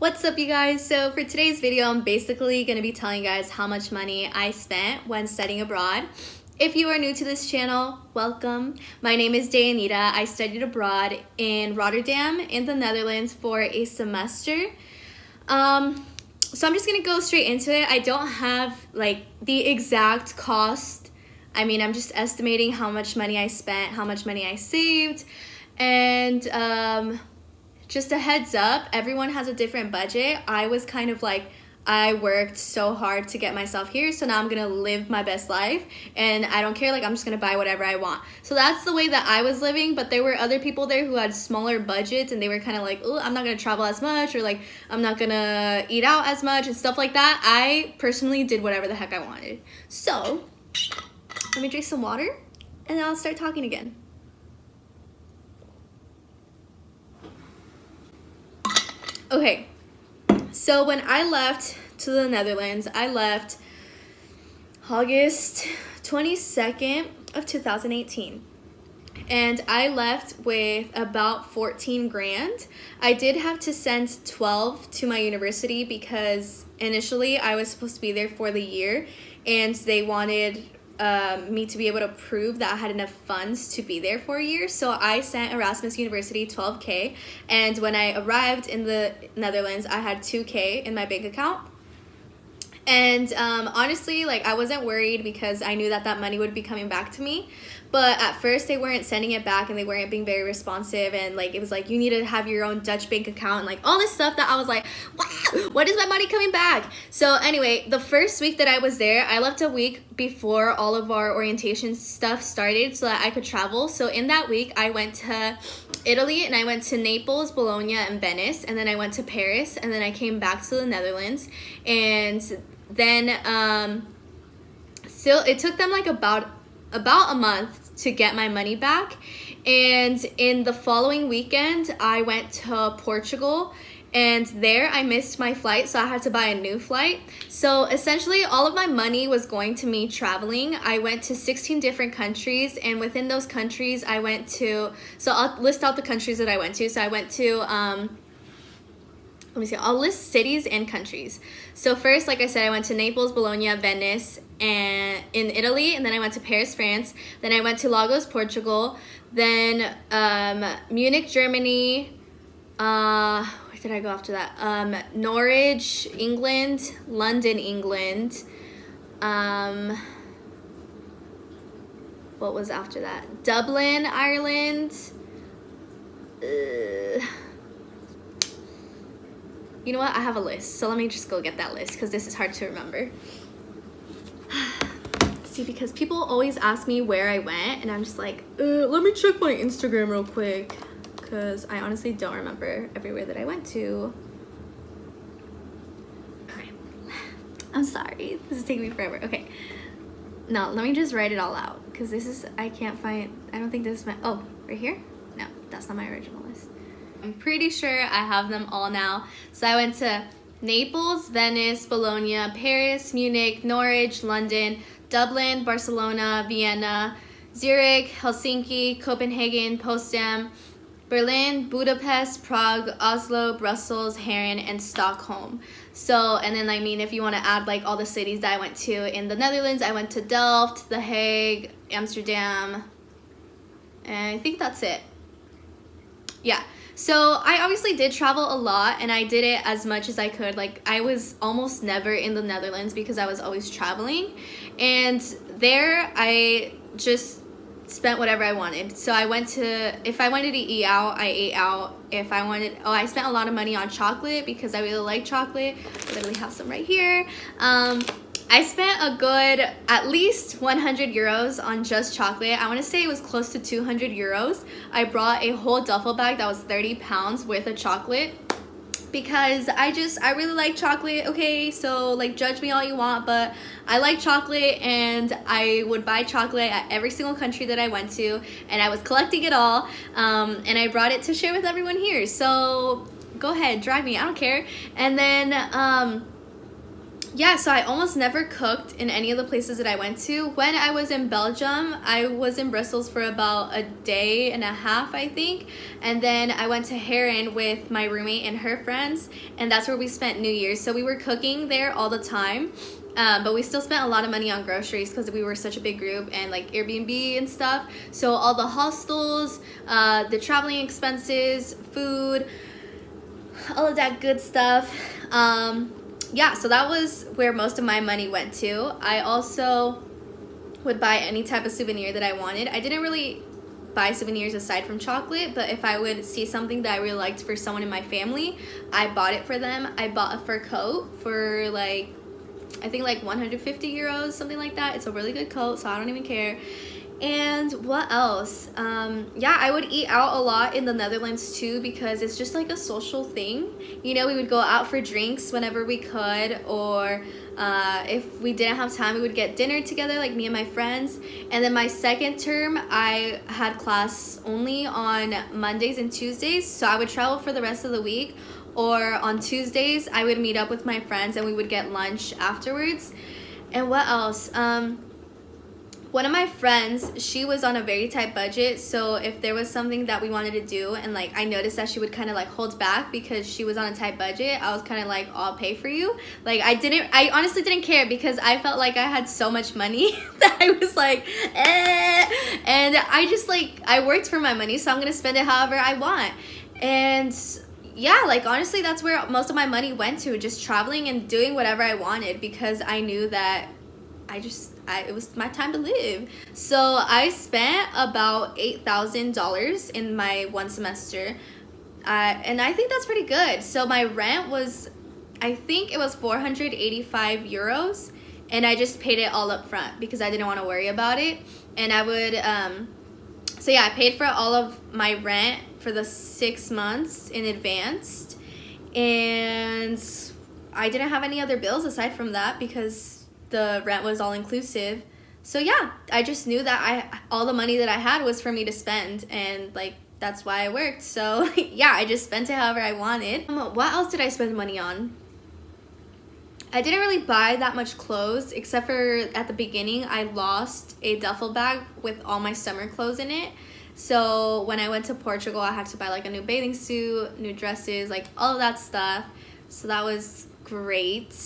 What's up, you guys? So for today's video, I'm basically going to be telling you guys how much money I spent when studying abroad. If you are new to this channel, welcome. My name is Dayanita. I studied abroad in Rotterdam in the Netherlands for a semester. So I'm just going to go straight into it. I don't have like the exact cost. I mean, I'm just estimating how much money I spent, how much money I saved, and just a heads up, everyone has a different budget. I was kind of like, I worked so hard to get myself here, so now I'm gonna live my best life, and I don't care, like I'm just gonna buy whatever I want. So that's the way that I was living, but there were other people there who had smaller budgets, and they were kind of like, oh, I'm not gonna travel as much, or like, I'm not gonna eat out as much, and stuff like that. I personally did whatever the heck I wanted. So, let me drink some water, and then I'll start talking again. Okay, so when I left to the Netherlands, I left August 22nd of 2018. And I left with about 14 grand. I did have to send 12 to my university because initially I was supposed to be there for the year, and they wanted me to be able to prove that I had enough funds to be there for a year. So I sent Erasmus University 12K, and when I arrived in the Netherlands, I had 2K in my bank account. And honestly, like, I wasn't worried because I knew that that money would be coming back to me. But at first they weren't sending it back, and they weren't being very responsive, and like it was like, you need to have your own Dutch bank account and like all this stuff that I was like, wow, what is my money coming back? So anyway, the first week that I was there, I left a week before all of our orientation stuff started so that I could travel. So in that week I went to Italy, and I went to Naples, Bologna, and Venice, and then I went to Paris, and then I came back to the Netherlands. And then still it took them like about a month to get my money back. And in the following weekend I went to Portugal, and there I missed my flight, so I had to buy a new flight. So essentially all of my money was going to me traveling. I went to 16 different countries, and within those countries I went to, so I'll list out the countries that I went to. So I went to let me see, I'll list cities and countries. So first, like I said, I went to Naples, Bologna, Venice, and in Italy, and then I went to Paris, France. Then I went to Lagos, Portugal. Then Munich, Germany. Where did I go after that? Norwich, England. London, England. What was after that? Dublin, Ireland. You know what? I have a list, so let me just go get that list because this is hard to remember. See, because people always ask me where I went, and I'm just like, let me check my Instagram real quick because I honestly don't remember everywhere that I went to. Okay. I'm sorry. This is taking me forever. Okay. No, let me just write it all out because this is, I can't find, I don't think this is my, oh, right here? No, that's not my original list. I'm pretty sure I have them all now. So I went to Naples, Venice, Bologna, Paris, Munich, Norwich, London, Dublin, Barcelona, Vienna, Zurich, Helsinki, Copenhagen, Potsdam, Berlin, Budapest, Prague, Oslo, Brussels, Heron, and Stockholm. So, and then I mean, if you want to add like all the cities that I went to in the Netherlands, I went to Delft, The Hague, Amsterdam, and I think that's it. Yeah. So I obviously did travel a lot, and I did it as much as I could. Like, I was almost never in the Netherlands because I was always traveling, and there I just spent whatever I wanted. So I went to, if I wanted to eat out, I ate out. If I wanted, I spent a lot of money on chocolate because I really like chocolate. I literally have some right here. I spent a good at least 100 euros on just chocolate. I want to say it was close to 200 euros. I brought a whole duffel bag that was 30 pounds worth of chocolate because I really like chocolate. Okay, so like, judge me all you want, but I like chocolate, and I would buy chocolate at every single country that I went to, and I was collecting it all, and I brought it to share with everyone here. So go ahead, drive me, I don't care. And then yeah, so I almost never cooked in any of the places that I went to. When I was in Belgium, I was in Brussels for about a day and a half, I think. And then I went to Heron with my roommate and her friends, and that's where we spent New Year's. So we were cooking there all the time. But we still spent a lot of money on groceries because we were such a big group, and like Airbnb and stuff. So all the hostels, the traveling expenses, food, all of that good stuff. Yeah, so that was where most of my money went to. I also would buy any type of souvenir that I wanted. I didn't really buy souvenirs aside from chocolate, but if I would see something that I really liked for someone in my family, I bought it for them. I bought a fur coat for like, I think like 150 euros, something like that. It's a really good coat, so I don't even care. And what else? Yeah, I would eat out a lot in the Netherlands too, because it's just like a social thing. You know, we would go out for drinks whenever we could, or if we didn't have time, we would get dinner together, like me and my friends. And then my second term, I had class only on Mondays and Tuesdays, so I would travel for the rest of the week. Or on Tuesdays, I would meet up with my friends and we would get lunch afterwards. And what else? One of my friends, she was on a very tight budget, so if there was something that we wanted to do and like I noticed that she would kind of like hold back because she was on a tight budget, I was kind of like, I'll pay for you. Like I honestly didn't care because I felt like I had so much money that I was like, and I just like, I worked for my money, so I'm gonna spend it however I want. And yeah, like honestly, that's where most of my money went to, just traveling and doing whatever I wanted, because I knew that it was my time to live. So I spent about $8,000 in my one semester, and I think that's pretty good. So my rent was, I think it was 485 euros, and I just paid it all up front because I didn't want to worry about it. And I would so yeah, I paid for all of my rent for the 6 months in advance, and I didn't have any other bills aside from that because the rent was all inclusive. So yeah, I just knew that all the money that I had was for me to spend, and like that's why I worked. So yeah, I just spent it however I wanted. What else did I spend money on? I didn't really buy that much clothes, except for at the beginning I lost a duffel bag with all my summer clothes in it. So when I went to Portugal, I had to buy like a new bathing suit, new dresses, like all of that stuff. So that was great.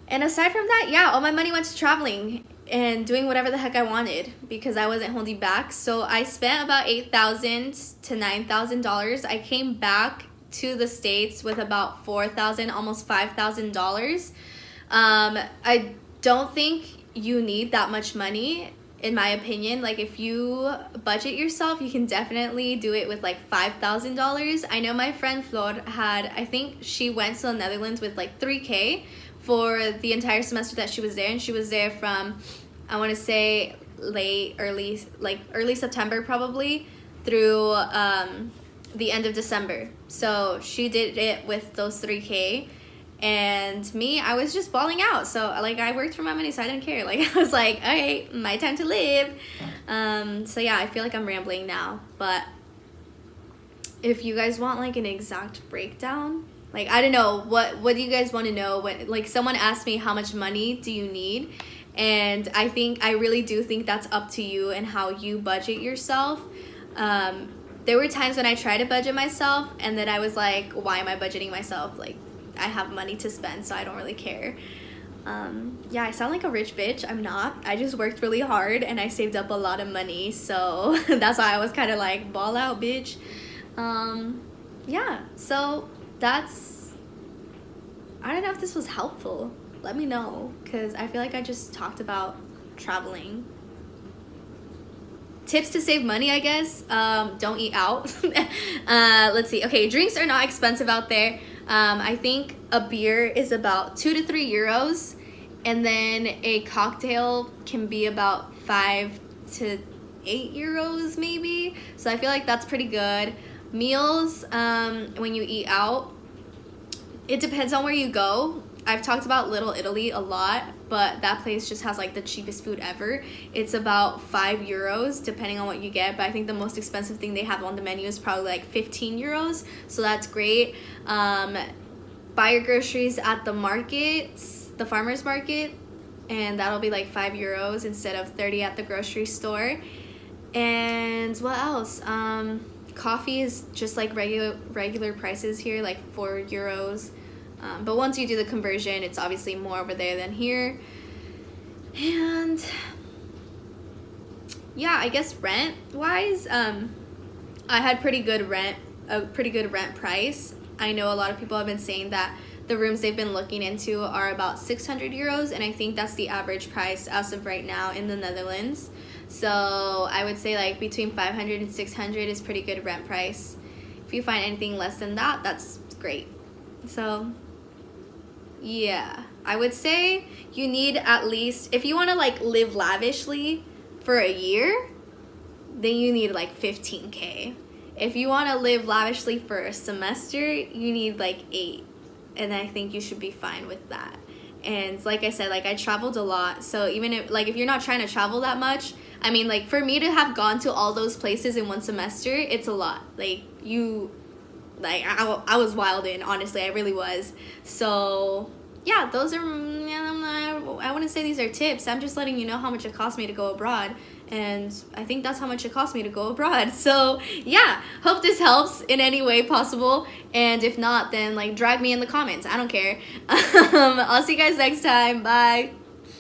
And aside from that, yeah, all my money went to traveling and doing whatever the heck I wanted because I wasn't holding back. So I spent about $8,000 to $9,000. I came back to the States with about $4,000, almost $5,000. I don't think you need that much money, in my opinion. Like if you budget yourself, you can definitely do it with like $5,000. I know my friend Flor had, I think she went to the Netherlands with like 3K for the entire semester that she was there, and she was there from, I want to say early September probably through the end of December. So she did it with those 3K, and me, I was just balling out. So like I worked for my money, so I didn't care. Like I was like, okay, my time to live. So yeah, I feel like I'm rambling now, but if you guys want like an exact breakdown, like I don't know, what do you guys want to know? When like someone asked me how much money do you need, and I really do think that's up to you and how you budget yourself. There were times when I tried to budget myself and then I was like, why am I budgeting myself? Like I have money to spend, so I don't really care. Yeah, I sound like a rich bitch. I'm not. I just worked really hard and I saved up a lot of money, so that's why I was kind of like, ball out, bitch. Yeah, so that's, I don't know if this was helpful. Let me know, because I feel like I just talked about traveling. Tips to save money, I guess. Don't eat out. Let's see. Okay, drinks are not expensive out there. I think a beer is about 2 to 3 euros, and then a cocktail can be about 5 to 8 euros maybe. So I feel like that's pretty good. Meals, when you eat out, it depends on where you go. I've talked about Little Italy a lot, but that place just has like the cheapest food ever. It's about 5 euros depending on what you get, but I think the most expensive thing they have on the menu is probably like 15 euros, so that's great. Buy your groceries at the markets. the farmer's market, and that'll be like €5 instead of 30 at the grocery store. And what else? Coffee is just like regular prices here, like €4. But once you do the conversion, it's obviously more over there than here. And yeah, I guess rent wise, I had a pretty good rent price. I know a lot of people have been saying that the rooms they've been looking into are about €600, and I think that's the average price as of right now in the Netherlands. So I would say like between 500 and 600 is pretty good rent price. If you find anything less than that, that's great. So yeah, I would say you need at least, if you want to like live lavishly for a year, then you need like 15K. If you want to live lavishly for a semester, you need like 8. And I think you should be fine with that. And like I said, like I traveled a lot, so even if you're not trying to travel that much, I mean, like for me to have gone to all those places in one semester, it's a lot. Like I was wildin', honestly, I really was. So yeah, those are, I wouldn't say these are tips. I'm just letting you know how much it cost me to go abroad. And I think that's how much it cost me to go abroad. So yeah, hope this helps in any way possible. And if not, then like drag me in the comments. I don't care. I'll see you guys next time. Bye.